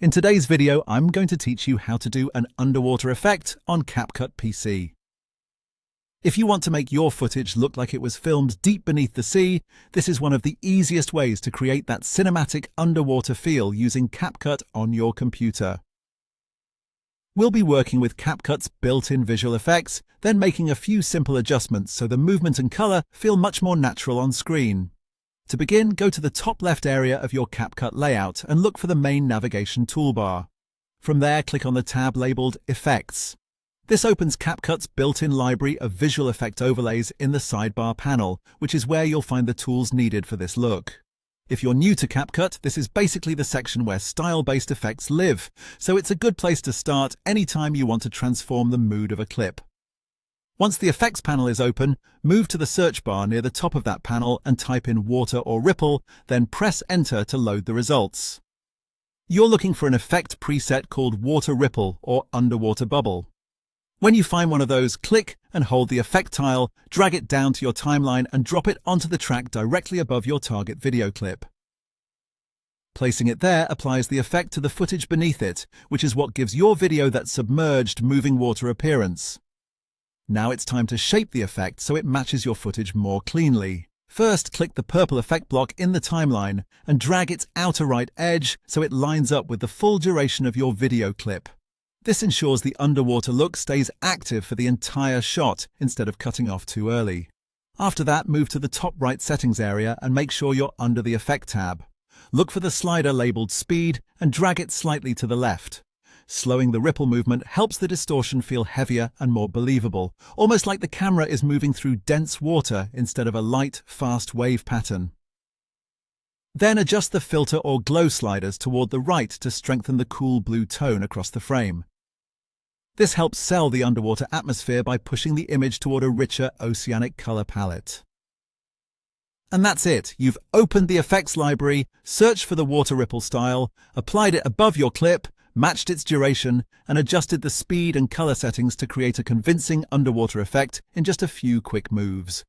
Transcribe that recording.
In today's video, I'm going to teach you how to do an underwater effect on CapCut PC. If you want to make your footage look like it was filmed deep beneath the sea, this is one of the easiest ways to create that cinematic underwater feel using CapCut on your computer. We'll be working with CapCut's built-in visual effects, then making a few simple adjustments so the movement and color feel much more natural on screen. To begin, go to the top left area of your CapCut layout and look for the main navigation toolbar. From there, click on the tab labeled Effects. This opens CapCut's built-in library of visual effect overlays in the sidebar panel, which is where you'll find the tools needed for this look. If you're new to CapCut, this is basically the section where style-based effects live, so it's a good place to start anytime you want to transform the mood of a clip. Once the effects panel is open, move to the search bar near the top of that panel and type in water or ripple, then press enter to load the results. You're looking for an effect preset called water ripple or underwater bubble. When you find one of those, click and hold the effect tile, drag it down to your timeline and drop it onto the track directly above your target video clip. Placing it there applies the effect to the footage beneath it, which is what gives your video that submerged, moving water appearance. Now it's time to shape the effect so it matches your footage more cleanly. First, click the purple effect block in the timeline and drag its outer right edge so it lines up with the full duration of your video clip. This ensures the underwater look stays active for the entire shot instead of cutting off too early. After that, move to the top right settings area and make sure you're under the Effect tab. Look for the slider labeled Speed and drag it slightly to the left. Slowing the ripple movement helps the distortion feel heavier and more believable, almost like the camera is moving through dense water instead of a light, fast wave pattern. Then adjust the filter or glow sliders toward the right to strengthen the cool blue tone across the frame. This helps sell the underwater atmosphere by pushing the image toward a richer oceanic color palette. And that's it. You've opened the effects library, searched for the water ripple style, applied it above your clip, matched its duration, and adjusted the speed and color settings to create a convincing underwater effect in just a few quick moves.